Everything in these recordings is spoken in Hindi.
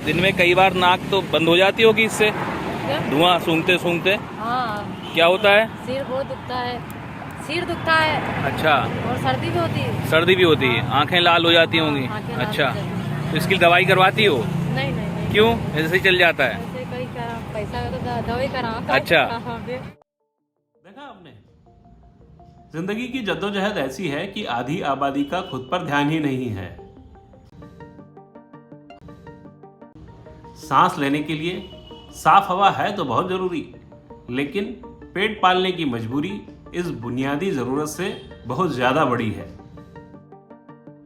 दिन में कई बार नाक तो बंद हो जाती होगी इससे, धुआं सूंघते सूंघते। हाँ, क्या होता है? सिर बहुत दुखता है, सिर दुखता है। अच्छा, और सर्दी भी होती है। सर्दी भी होती है, आंखें लाल हो जाती होंगी। आंखें लाल अच्छा, हो जाती हैं। तो इसकी दवाई करवाती हो? नहीं नहीं नहीं। क्यों? ऐसे ही चल जाता है? ऐसे कहीं करा, पैसा का तो दवाई करा। अच्छा। देखा आपने, जिंदगी की जद्दोजहद ऐसी है कि आधी आबादी का खुद पर ध्यान ही नहीं है। सांस लेने के लिए साफ हवा है तो बहुत जरूरी, लेकिन पेट पालने की मजबूरी इस बुनियादी जरूरत से बहुत ज्यादा बड़ी है।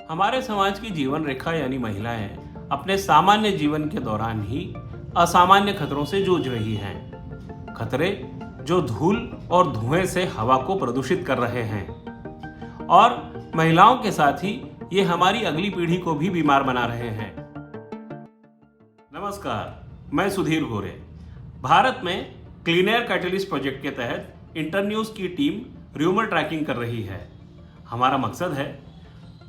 हमारे समाज की जीवन रेखा यानी महिलाएं अपने सामान्य जीवन के दौरान ही असामान्य खतरों से जूझ रही हैं। खतरे जो धूल और धुएं से हवा को प्रदूषित कर रहे हैं, और महिलाओं के साथ ही ये हमारी अगली पीढ़ी को भी बीमार बना रहे हैं। नमस्कार, मैं सुधीर गोरे। भारत में क्लीन एयर कैटलिस्ट प्रोजेक्ट के तहत इंटरन्यूज की टीम र्यूमर ट्रैकिंग कर रही है। हमारा मकसद है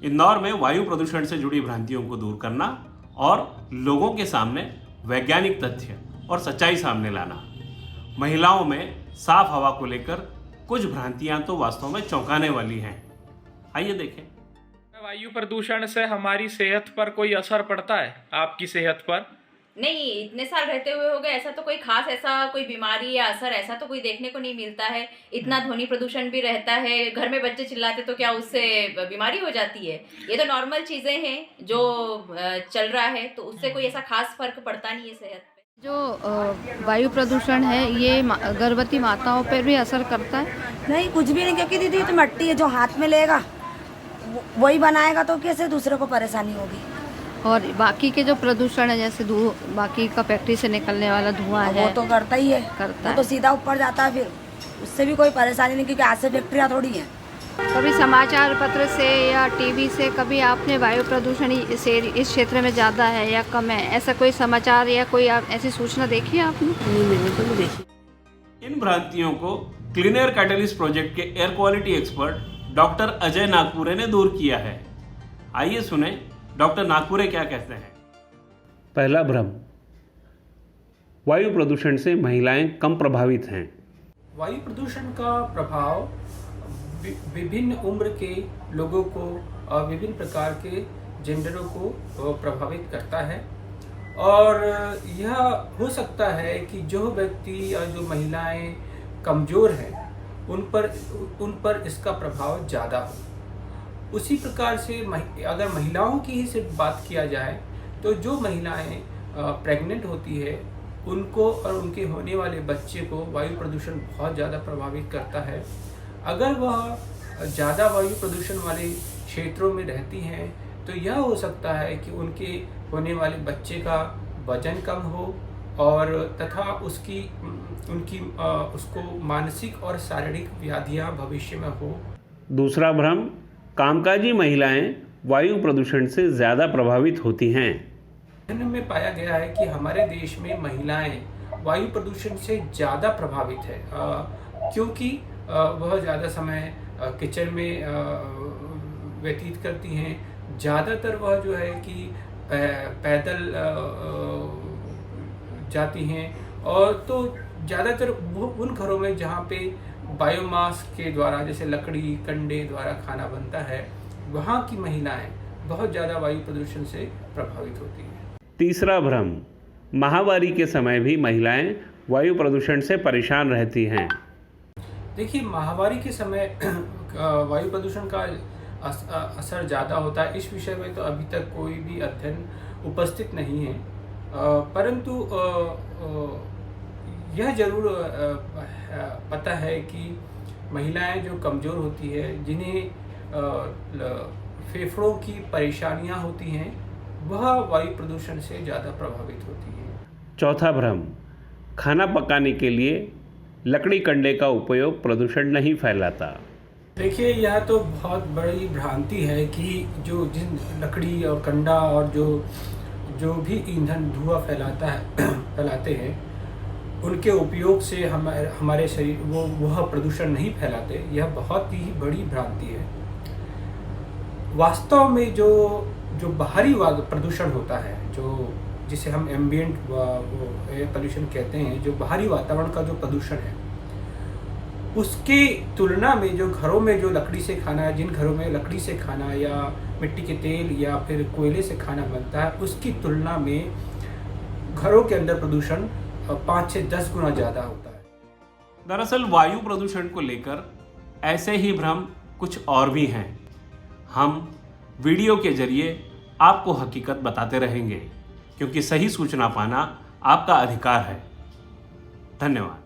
इंदौर में वायु प्रदूषण से जुड़ी भ्रांतियों को दूर करना और लोगों के सामने वैज्ञानिक तथ्य और सच्चाई सामने लाना। महिलाओं में साफ हवा को लेकर कुछ भ्रांतियां तो वास्तव में चौंकाने वाली हैं। आइए देखें। वायु प्रदूषण से हमारी सेहत पर कोई असर पड़ता है? आपकी सेहत पर? नहीं, इतने साल रहते हुए हो गए, ऐसा तो कोई खास ऐसा कोई बीमारी या असर ऐसा तो कोई देखने को नहीं मिलता है। इतना ध्वनि प्रदूषण भी रहता है, घर में बच्चे चिल्लाते तो क्या उससे बीमारी हो जाती है? ये तो नॉर्मल चीजें हैं जो चल रहा है, तो उससे कोई ऐसा खास फर्क पड़ता नहीं है सेहत पे। जो वायु प्रदूषण है ये गर्भवती माताओं पर भी असर करता है? नहीं, कुछ भी नहीं, क्योंकि दीदी तो मिट्टी है, जो हाथ में लेगा वही बनाएगा, तो कैसे दूसरे को परेशानी होगी। और बाकी के जो प्रदूषण है, जैसे बाकी का फैक्ट्री से निकलने वाला धुआं है, वो तो करता ही है, करता वो तो सीधा ऊपर जाता है, फिर उससे भी कोई परेशानी नहीं, क्योंकि आज से फैक्ट्रियाँ थोड़ी हैं। कभी समाचार पत्र से या टीवी से कभी आपने वायु प्रदूषण इस क्षेत्र में ज़्यादा है या कम है, ऐसा कोई समाचार या कोई ऐसी सूचना देखी है आपने? नहीं, मैंने तो नहीं देखी। इन भ्रांतियों को क्लीन एयर कैटलिस्ट प्रोजेक्ट के air quality expert doctor Ajay Nagpure ने दूर किया है। आइए सुने डॉक्टर नागपुरे क्या कहते हैं। पहला भ्रम, वायु प्रदूषण से महिलाएं कम प्रभावित हैं। वायु प्रदूषण का प्रभाव विभिन्न उम्र के लोगों को और विभिन्न प्रकार के जेंडरों को प्रभावित करता है, और यह हो सकता है कि जो व्यक्ति या जो महिलाएं कमज़ोर हैं उन पर इसका प्रभाव ज़्यादा हो। उसी प्रकार से अगर महिलाओं की ही सिर्फ बात किया जाए तो जो महिलाएं प्रेग्नेंट होती है उनको और उनके होने वाले बच्चे को वायु प्रदूषण बहुत ज़्यादा प्रभावित करता है। अगर वह ज़्यादा वायु प्रदूषण वाले क्षेत्रों में रहती हैं तो यह हो सकता है कि उनके होने वाले बच्चे का वजन कम हो और तथा उसको मानसिक और शारीरिक व्याधियाँ भविष्य में हो। दूसरा भ्रम, कामकाजी महिलाएं वायु प्रदूषण से ज़्यादा प्रभावित होती हैं। अध्ययन में पाया गया है कि हमारे देश में महिलाएं वायु प्रदूषण से ज़्यादा प्रभावित है, क्योंकि वह ज़्यादा समय किचन में व्यतीत करती हैं। ज़्यादातर वह जो है कि पैदल जाती हैं, और तो ज़्यादातर उन घरों में जहाँ पे बायोमास के द्वारा, जैसे लकड़ी कंडे द्वारा खाना बनता है, वहाँ की महिलाएं बहुत ज़्यादा वायु प्रदूषण से प्रभावित होती हैं। तीसरा भ्रम, माहवारी के समय भी महिलाएं वायु प्रदूषण से परेशान रहती हैं। देखिए, माहवारी के समय वायु प्रदूषण का असर ज़्यादा होता है। इस विषय में तो अभी तक कोई भी अध्ययन उपस्थित नहीं है, परंतु यह जरूर पता है कि महिलाएं जो कमज़ोर होती है, जिन्हें फेफड़ों की परेशानियां होती हैं, वह वायु प्रदूषण से ज़्यादा प्रभावित होती हैं। चौथा भ्रम, खाना पकाने के लिए लकड़ी कंडे का उपयोग प्रदूषण नहीं फैलाता। देखिए, यह तो बहुत बड़ी भ्रांति है कि जो जिन लकड़ी और कंडा और जो भी ईंधन धुआं फैलाते हैं, उनके उपयोग से हमारे शरीर वह प्रदूषण नहीं फैलाते। यह बहुत ही बड़ी भ्रांति है। वास्तव में जो बाहरी प्रदूषण होता है, जो जिसे हम एम्बियंट एयर पोल्यूशन कहते हैं, जो बाहरी वातावरण का जो प्रदूषण है, उसकी तुलना में जो घरों में जो लकड़ी से खाना, जिन घरों में लकड़ी से खाना या मिट्टी के तेल या फिर कोयले से खाना बनता है, उसकी तुलना में घरों के अंदर प्रदूषण 5 से 10 गुना ज़्यादा होता है। दरअसल वायु प्रदूषण को लेकर ऐसे ही भ्रम कुछ और भी हैं। हम वीडियो के जरिए आपको हकीकत बताते रहेंगे, क्योंकि सही सूचना पाना आपका अधिकार है। धन्यवाद।